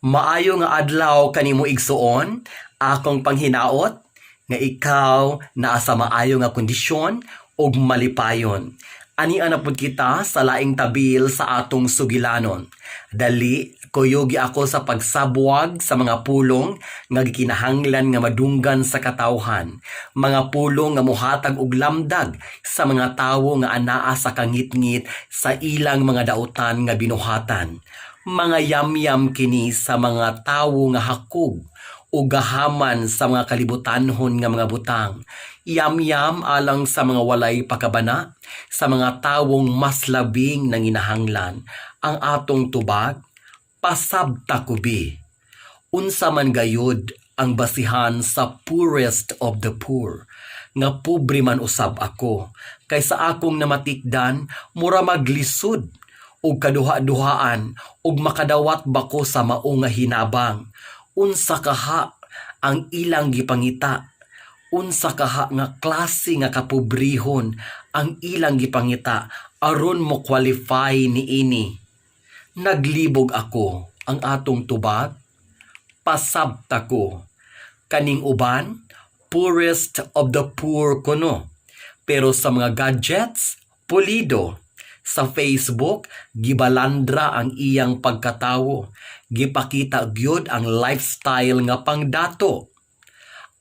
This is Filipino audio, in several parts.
Maayo nga adlaw kanimo igsuon, akong panghinaot nga ikaw naa sa maayo nga kondisyon ug malipayon. Ani ana pud kita sa laing tabil sa atong sugilanon. Dali kuyugi ako sa pagsabwag sa mga pulong nga gikinahanglan nga madunggan sa katawhan, mga pulong nga mohatag og lamdag sa mga tawo nga anaa sa kangitngit sa ilang mga dautan nga binuhatan. Mga yamyam kini sa mga tawo nga hakog o gahaman sa mga kalibutanhon nga mga butang. Yamyam alang sa mga walay pakabana, sa mga tawong mas labing nanginahanglan. Ang atong tubag, pasabta kubi. Unsa man gayud ang basihan sa poorest of the poor. Nga pobre man usab ako, kaysa akong namatikdan, mura maglisod ug kaduha-duhaan ug makadawat bako sa mao nga hinabang. Unsa kaha ang ilang gipangita, unsa kaha nga klase nga kapobrehon ang ilang gipangita aron mo qualify niini. Naglibog ako ang atong tubag, pasabta ko. Kaning uban, poorest of the poor kuno. Pero sa mga gadgets, pulido. Sa Facebook, gibalandra ang iyang pagkatawo. Gipakita gyud ang lifestyle nga pangdato.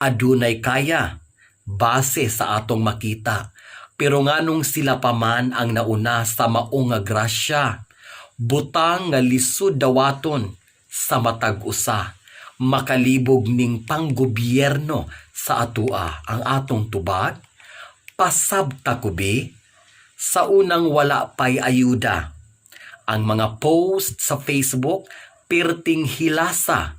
Adunay kaya, base sa atong makita. Pero nganong sila pa man ang nauna sa mao nga grasya. Butang nga lisod dawaton sa matag usa. Makalibog ning panggobyerno sa atua ang atong tubag. Pasabta kubi. Sa unang wala pa'y ayuda. Ang mga post sa Facebook, perting hilasa,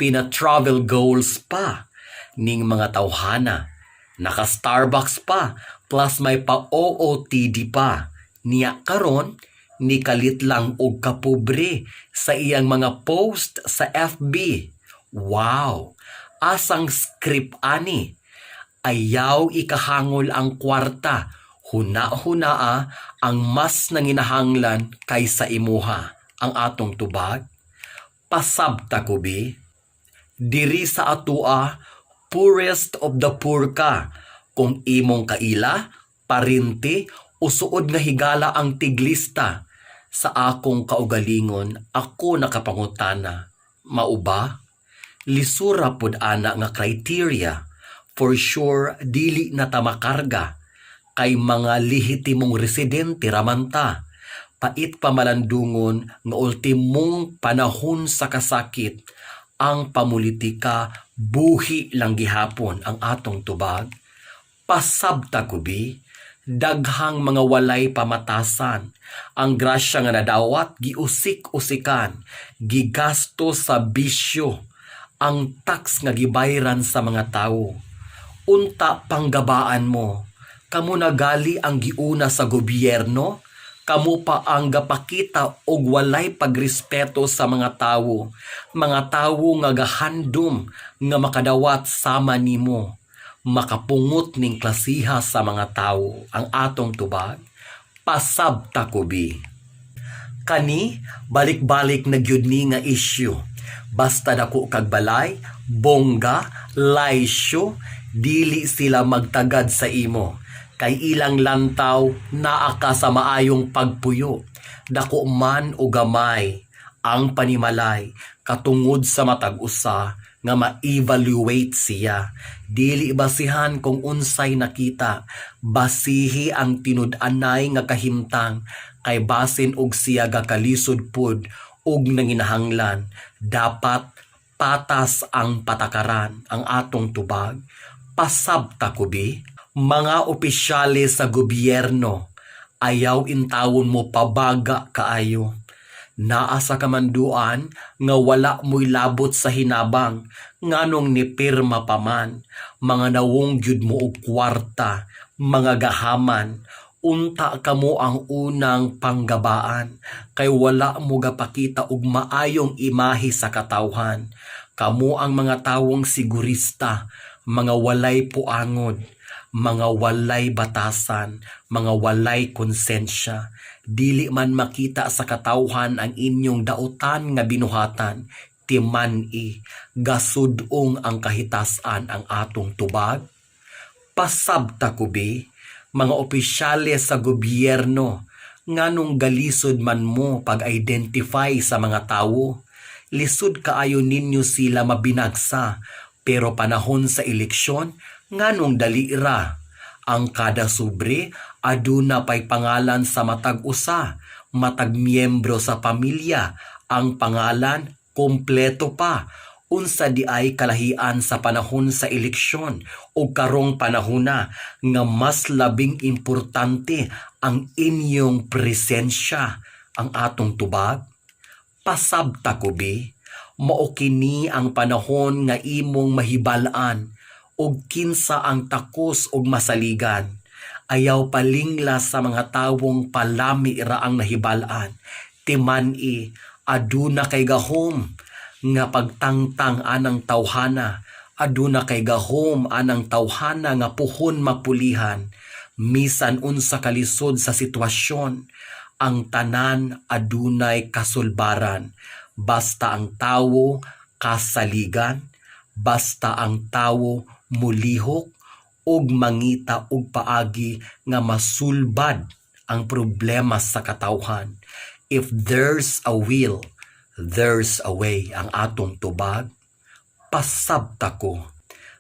pina-travel goals pa, ning mga tawhana. Naka-Starbucks pa, plus may pa-OOTD pa. Niya karon, ni kalit lang og kapobre sa iyang mga post sa FB. Wow! Asang script ani. Ayaw ikahangol ang kwarta. Huna-hunaa ang mas nanginahanglan kaysa imuha ang atong tubag. Pasabta kubi. Diri sa atua, poorest of the poor ka. Kung imong kaila, parinti, o suod nga higala ang tiglista. Sa akong kaugalingon, ako nakapangutana. Mauba? Lisura pud ana nga criteria. For sure, dili na ta makarga. Kay mga lehitimong residente ramanta. Pait pamalandungon nga ultimong panahon sa kasakit. Ang pamulitika, buhi lang gihapon ang atong tubag. Pasabta kubi, daghang mga walay pamatasan. Ang grasya nga nadawat, giusik-usikan, gigasto sa bisyo. Ang tax nga gibayran sa mga tawo. Unta panggabaan mo. Kamu nagali ang giuna sa gobyerno, kamu pa ang gapakita og walay pagrespeto sa mga tawo nga gahandom nga makadawat sama nimo, makapungot ning klasiha sa mga tawo. Ang atong tubag, pasabta kubi. Kani balik-balik na gyud ni nga issue. Basta dako kag balay, bongga, laysyo, dili sila magtagad sa imo. Kay ilang lantaw naa ka sa maayong pagpuyo. Dako man o gamay ang panimalay katungod sa matag usa nga ma-evaluate siya. Dili basihan kung unsay nakita, basihi ang tinud-anay nga kahimtang. Kay basin og siya gakalisod pud og nanginahanglan. Dapat patas ang patakaran ang atong tubag. Pasabta kubi. Mga opisyales sa gobyerno, ayaw intawon mo pabaga kaayo. Naa sa kamanduan nga wala mo'y labot sa hinabang, nganong ni pirma pa man. Mga nawong gyud mo og kwarta, mga gahaman, unta kamo ang unang panggabaan. Kay wala mo gapakita og maayong imahe sa katawhan. Kamo ang mga tawong sigurista, mga walay puangod, mga walay batasan, mga walay konsensya. Dili man makita sa katawhan ang inyong dautan nga binuhatan. Timan-i, gasudong ang kahitasan ang atong tubag. Pasabta kubi, mga opisyales sa gobyerno, nganong galisod man mo pag-identify sa mga tawo. Lisod kaayo ninyo sila mabinagsa, pero panahon sa eleksyon, nganong dalira. Ang kada sobre, aduna pa'y pangalan sa matag usa, matag miyembro sa pamilya, ang pangalan kompleto pa. Unsa di ay kalahian sa panahon sa eleksyon o karong panahona nga mas labing importante ang inyong presensya, ang atong tubag. Pasabta kubi, mao kini ang panahon nga imong mahibalaan og kinsa ang takos og masaligan. Ayaw palingla sa mga tawong palami ra ang nahibalaan. Timan-i, aduna kay gahom nga pagtangtang anang tawhana, aduna kay gahom anang tawhana nga puhon mapulihan. Misan unsa kalisod sa sitwasyon, ang tanan adunay kasulbaran. Basta ang tawo kasaligan, basta ang tawo mulihok ug mangita og paagi nga masulbad ang problema sa katawhan. If there's a will, there's a way, ang atong tubag. Pasabta ko.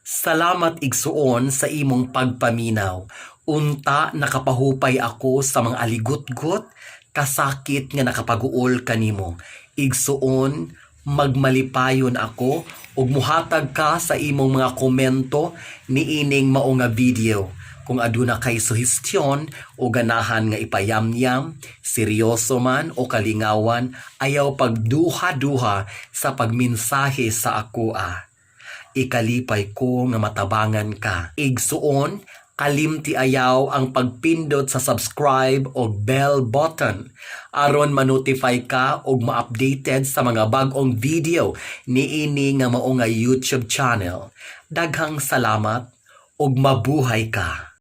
Salamat igsuon sa imong pagpaminaw. Unta nakapahupay ako sa mga aligot-got, kasakit nga nakapaguol kanimo. Igsuon, magmalipayon ako ug muhatag ka sa imong mga komento niining mao nga video. Kung aduna kay suhestyon o ganahan nga ipayamyam, seryoso man o kalingawan, ayaw pagduha-duha sa pagminsahe sa ako Ikalipay ko nga matabangan ka. Igsuon, kalimti ayaw ang pagpindot sa subscribe o bell button aron ma-notify ka og ma-updated sa mga bag-ong video niini nga mao nga YouTube channel. Daghang salamat og mabuhay ka.